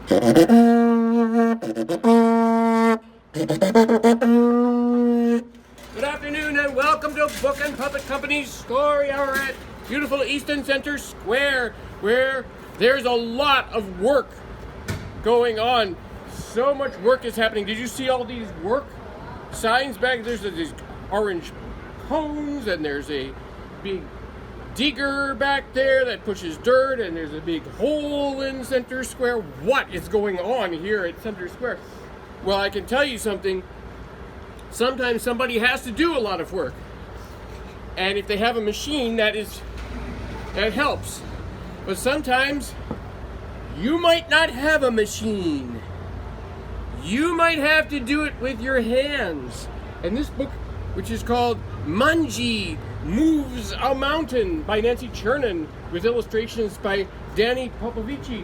Good afternoon and welcome to Book and Puppet Company's Story Hour at beautiful Easton Center Square, where there's a lot of work going on. So much work is happening. Did you see all these work signs back? There's these orange cones, and there's a big digger back there that pushes dirt, and there's a big hole in Center Square. What is going on here at Center Square? Well, I can tell you something. Sometimes somebody has to do a lot of work, and if they have a machine, that helps. But sometimes you might not have a machine. You might have to do it with your hands. And this book, which is called Manjhi Moves a Mountain by Nancy Churnin, with illustrations by Danny Popovici.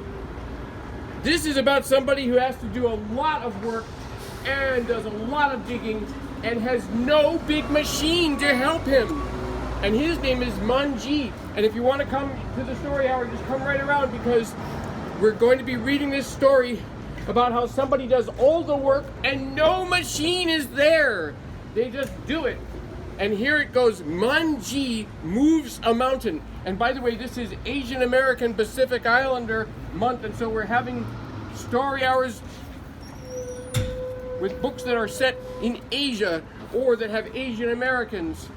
This is about somebody who has to do a lot of work and does a lot of digging and has no big machine to help him. And his name is Manjhi. And if you want to come to the story hour, just come right around, because we're going to be reading this story about how somebody does all the work and no machine is there. They just do it. And here it goes. Manjhi moves a mountain. And by the way, this is Asian American Pacific Islander month, and so we're having story hours with books that are set in Asia or that have Asian Americans.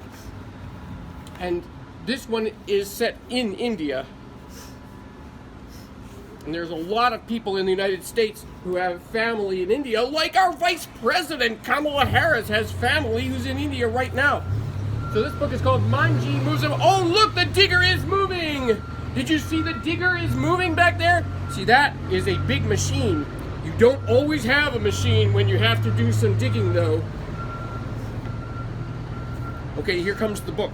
And this one is set in India. And there's a lot of people in the United States who have family in India, like our Vice President Kamala Harris has family who's in India right now. So this book is called Manjhi Moves a... Oh, look, the digger is moving! Did you see the digger is moving back there? See, that is a big machine. You don't always have a machine when you have to do some digging, though. Okay, here comes the book.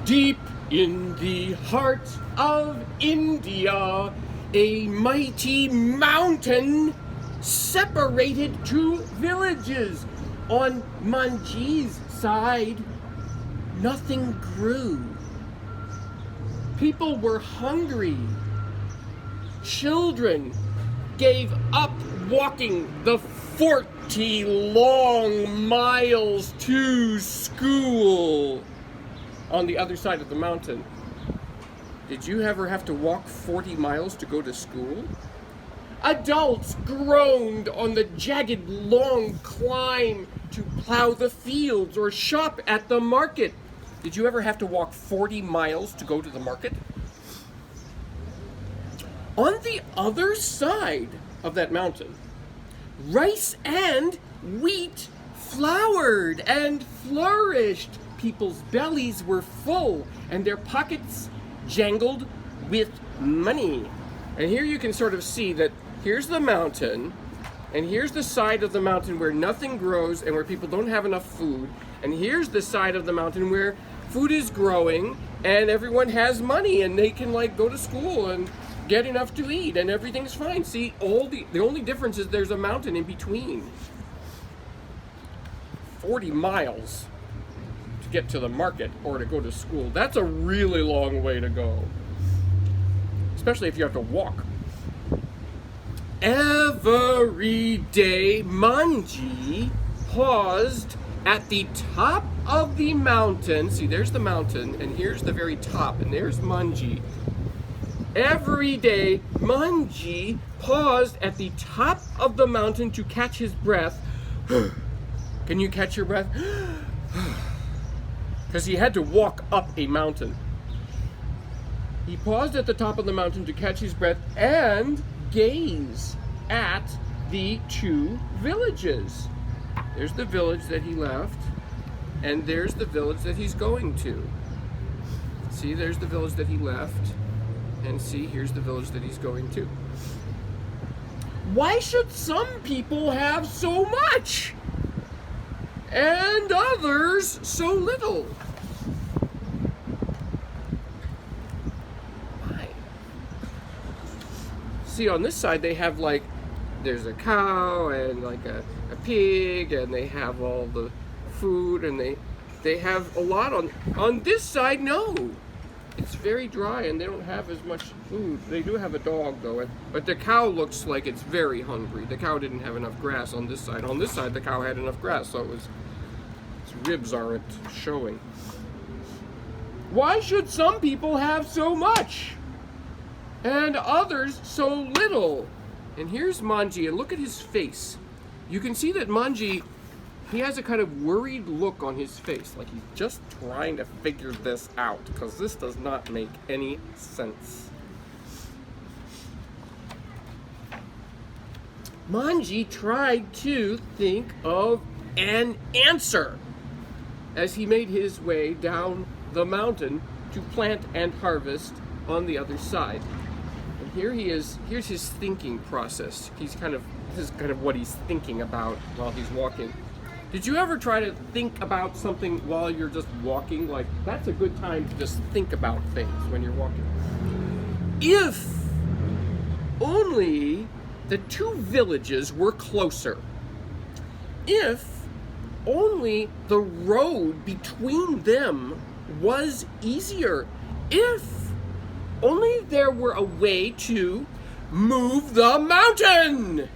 Deep in the heart of India, a mighty mountain separated two villages. On Manjhi's side, nothing grew. People were hungry. Children gave up walking the 40 long miles to school on the other side of the mountain. Did you ever have to walk 40 miles to go to school? Adults groaned on the jagged, long climb to plow the fields or shop at the market. Did you ever have to walk 40 miles to go to the market? On the other side of that mountain, rice and wheat flowered and flourished. People's bellies were full and their pockets jangled with money. And here you can sort of see that here's the mountain, and here's the side of the mountain where nothing grows and where people don't have enough food, and here's the side of the mountain where food is growing and everyone has money and they can go to school and get enough to eat and everything's fine. See, the only difference is there's a mountain in between. 40 miles to get to the market or to go to school. That's a really long way to go, especially if you have to walk. Every day, Manjhi paused at the top of the mountain. See, there's the mountain, and here's the very top, and there's Manjhi. Every day, Manjhi paused at the top of the mountain to catch his breath. Can you catch your breath? Because he had to walk up a mountain. He paused at the top of the mountain to catch his breath and gaze at the two villages. There's the village that he left, and there's the village that he's going to. See, there's the village that he left, and see, here's the village that he's going to. Why should some people have so much and others so little? Why? See, on this side they have there's a cow and a pig, and they have all the food, and they have a lot on this side. No, It's very dry and they don't have as much food. They do have a dog though, but the cow looks like it's very hungry. The cow didn't have enough grass on this side. On this side, the cow had enough grass, so its ribs aren't showing. Why should some people have so much and others so little? And here's Manjhi, and look at his face. You can see that Manjhi, he has a kind of worried look on his face, like he's just trying to figure this out, because this does not make any sense. Manjhi tried to think of an answer as he made his way down the mountain to plant and harvest on the other side. And here he is, here's his thinking process. This is kind of what he's thinking about while he's walking. Did you ever try to think about something while you're just walking? Like, that's a good time to just think about things when you're walking. If only the two villages were closer. If only the road between them was easier. If only there were a way to move the mountain.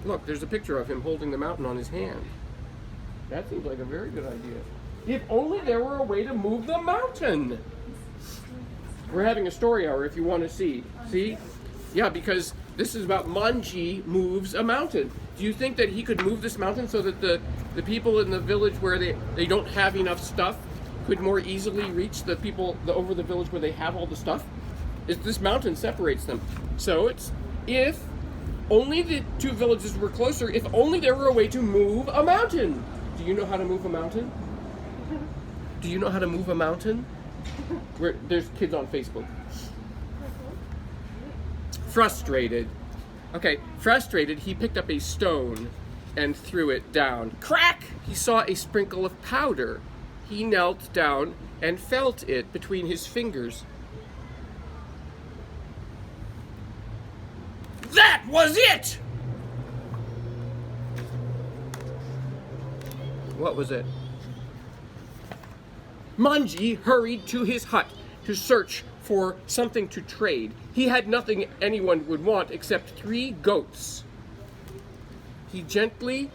Look, there's a picture of him holding the mountain on his hand. That seems like a very good idea. If only there were a way to move the mountain. We're having a story hour if you want to see. See? Yeah, because this is about Manjhi moves a mountain. Do you think that he could move this mountain so that the people in the village where they don't have enough stuff could more easily reach the people over the village where they have all the stuff? This mountain separates them. So it's if only the two villages were closer, if only there were a way to move a mountain. Do you know how to move a mountain? Do you know how to move a mountain? There's kids on Facebook. Frustrated. Okay, frustrated, he picked up a stone and threw it down. Crack! He saw a sprinkle of powder. He knelt down and felt it between his fingers. That was it! What was it? Manjhi hurried to his hut to search for something to trade. He had nothing anyone would want except 3 goats. He gently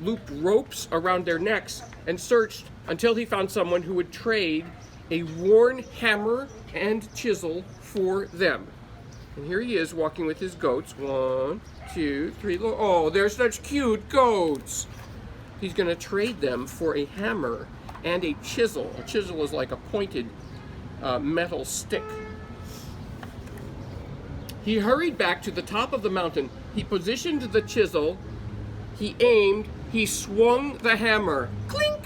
looped ropes around their necks and searched until he found someone who would trade a worn hammer and chisel for them. And here he is walking with his goats. 1, 2, 3. Oh, they're such cute goats. He's going to trade them for a hammer and a chisel. A chisel is like a pointed metal stick. He hurried back to the top of the mountain. He positioned the chisel. He aimed. He swung the hammer. Clink!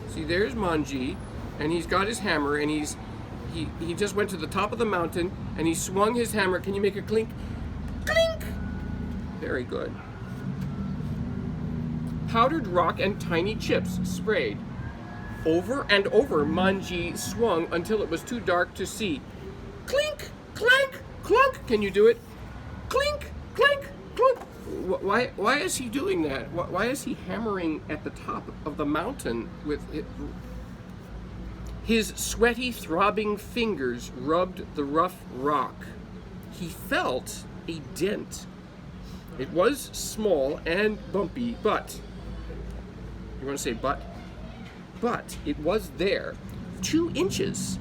See, there's Manjhi, and he's got his hammer, and he just went to the top of the mountain, and he swung his hammer. Can you make a clink? Clink! Very good. Powdered rock and tiny chips sprayed. Over and over, Manjhi swung until it was too dark to see. Clink, clank, clunk. Can you do it? Clink, clank, clunk. Why is he doing that? Why is he hammering at the top of the mountain with it? His sweaty, throbbing fingers rubbed the rough rock. He felt a dent. It was small and bumpy, but... You want to say but? But it was there. 2 inches.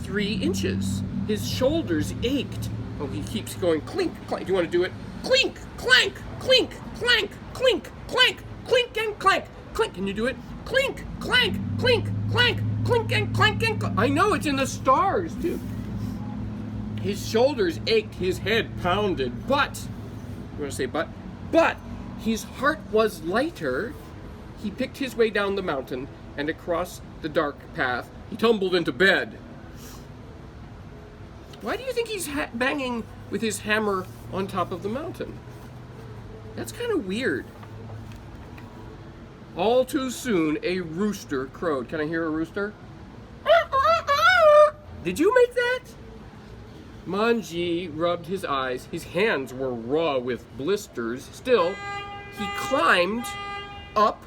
3 inches. His shoulders ached. Oh, he keeps going clink, clank. Do you want to do it? Clink, clank, clink, clank, clink, clank, clink and clank. Clink, can you do it? Clink, clank, clink, clank, clink and clank and clank. I know, it's in the stars, too. His shoulders ached, his head pounded, but, you want to say but? But his heart was lighter. He picked his way down the mountain and across the dark path. He tumbled into bed. Why do you think he's banging with his hammer on top of the mountain? That's kind of weird. All too soon, a rooster crowed. Can I hear a rooster? Did you make that? Manjhi rubbed his eyes. His hands were raw with blisters. Still, he climbed up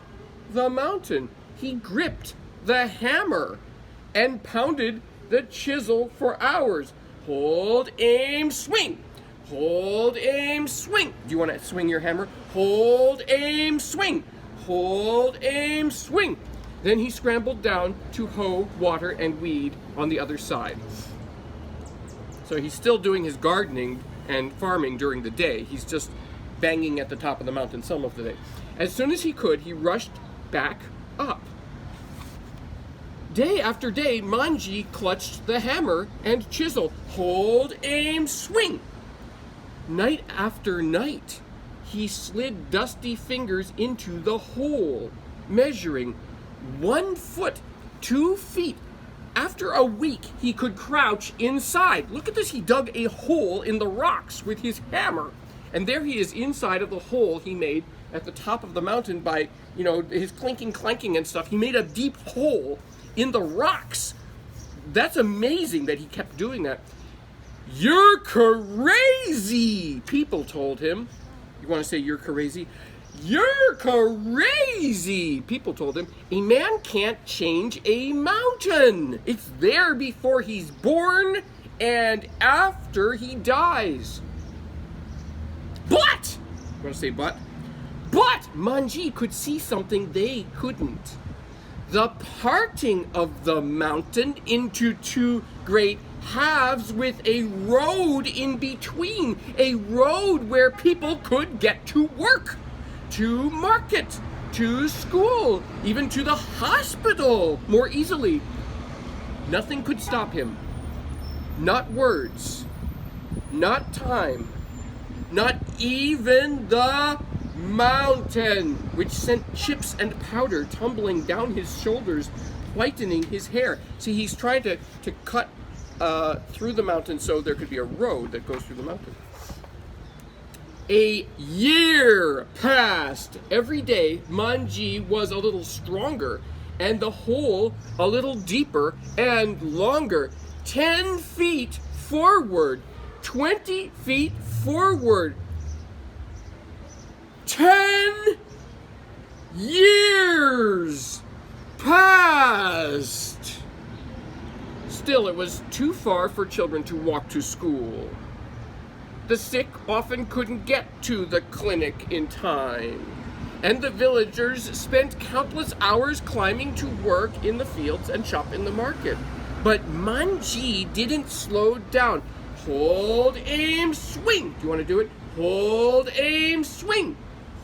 the mountain. He gripped the hammer and pounded the chisel for hours. Hold, aim, swing. Hold, aim, swing. Do you want to swing your hammer? Hold, aim, swing. Hold, aim, swing. Then he scrambled down to hoe, water, and weed on the other side. So he's still doing his gardening and farming during the day. He's just banging at the top of the mountain some of the day. As soon as he could, he rushed back up. Day after day, Manjhi clutched the hammer and chisel. Hold, aim, swing. Night after night, he slid dusty fingers into the hole, measuring 1 foot, 2 feet. After a week, he could crouch inside. Look at this, he dug a hole in the rocks with his hammer. And there he is inside of the hole he made at the top of the mountain by, his clinking, clanking and stuff. He made a deep hole in the rocks. That's amazing that he kept doing that. You're crazy, people told him. You want to say you're crazy? You're crazy, people told him. A man can't change a mountain. It's there before he's born and after he dies. But, you want to say but? But Manjhi could see something they couldn't. The parting of the mountain into 2 great halves with a road in between. A road where people could get to work, to market, to school, even to the hospital more easily. Nothing could stop him. Not words, not time, not even the mountain, which sent chips and powder tumbling down his shoulders, whitening his hair. See, he's trying to cut through the mountain so there could be a road that goes through the mountain. A year passed. Every day, Manjhi was a little stronger, and the hole a little deeper and longer. 10 feet forward, 20 feet forward. 10 years passed. Still, it was too far for children to walk to school. The sick often couldn't get to the clinic in time, and the villagers spent countless hours climbing to work in the fields and shop in the market. But Manjhi didn't slow down. Hold, aim, swing. Do you want to do it? Hold, aim, swing.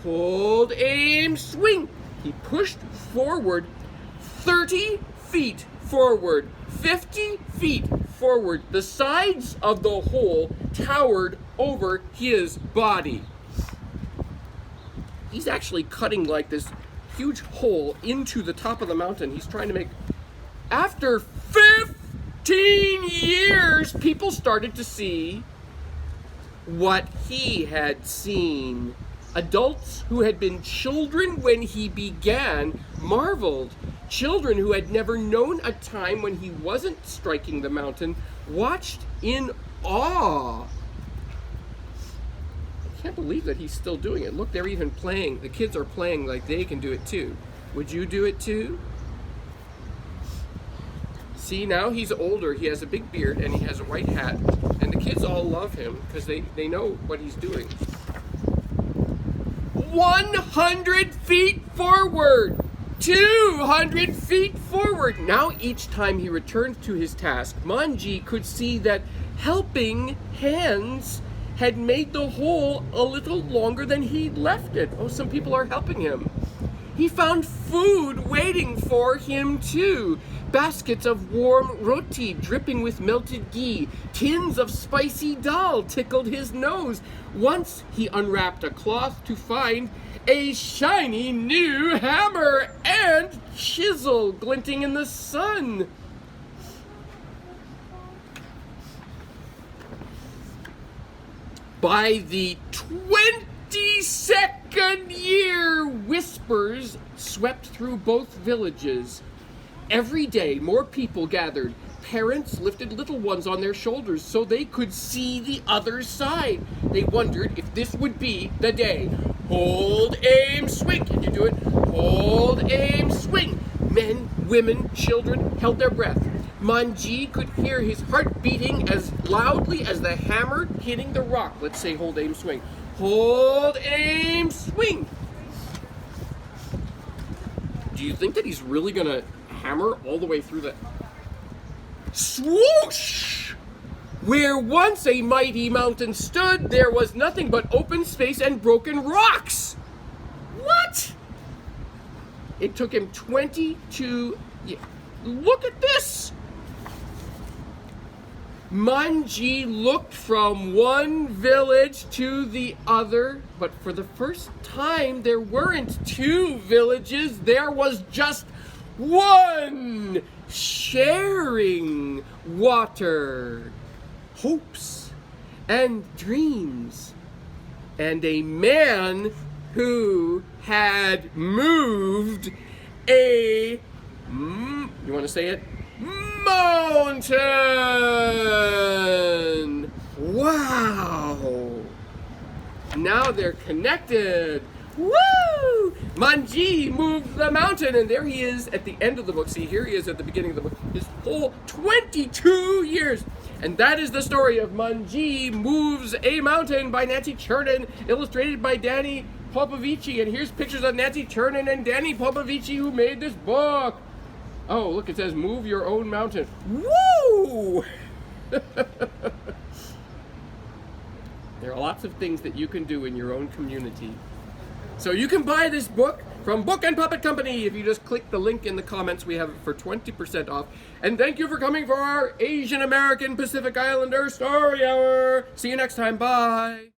Hold, aim, swing. He pushed forward 30 feet forward, 50 feet forward. The sides of the hole towered over his body. He's actually cutting like this huge hole into the top of the mountain. He's trying to make... After 15 years, people started to see what he had seen. Adults who had been children when he began marveled. Children who had never known a time when he wasn't striking the mountain watched in awe. I can't believe that he's still doing it. Look, they're even playing. The kids are playing like they can do it too. Would you do it too? See, now he's older. He has a big beard and he has a white hat. And the kids all love him because they know what he's doing. 100 feet forward, 200 feet forward. Now each time he returned to his task, Manjhi could see that helping hands had made the hole a little longer than he'd left it. Oh, some people are helping him. He found food waiting for him too. Baskets of warm roti dripping with melted ghee. Tins of spicy dal tickled his nose. Once he unwrapped a cloth to find a shiny new hammer and chisel glinting in the sun. By the 22nd year, whispers swept through both villages. Every day, more people gathered. Parents lifted little ones on their shoulders so they could see the other side. They wondered if this would be the day. Hold, aim, swing. Can you do it? Hold, aim, swing. Men, women, children held their breath. Manjhi could hear his heart beating as loudly as the hammer hitting the rock. Let's say hold, aim, swing. Hold, aim, swing. Do you think that he's really going to hammer all the way through the... Swoosh! Where once a mighty mountain stood, there was nothing but open space and broken rocks. What? It took him 22 years. Look at this! Manjhi looked from one village to the other, but for the first time there weren't two villages, there was just one, sharing water, hopes and dreams, and a man who had moved a, you want to say it? Mountain! Wow! Now they're connected. Woo! Manjhi moved the mountain, and there he is at the end of the book. See, here he is at the beginning of the book. His whole 22 years. And that is the story of Manjhi Moves a Mountain by Nancy Churnin, illustrated by Danny Popovici. And here's pictures of Nancy Churnin and Danny Popovici who made this book. Oh, look, it says move your own mountain. Woo! There are lots of things that you can do in your own community. So you can buy this book from Book and Puppet Company. If you just click the link in the comments, we have it for 20% off. And thank you for coming for our Asian American Pacific Islander Story Hour. See you next time. Bye.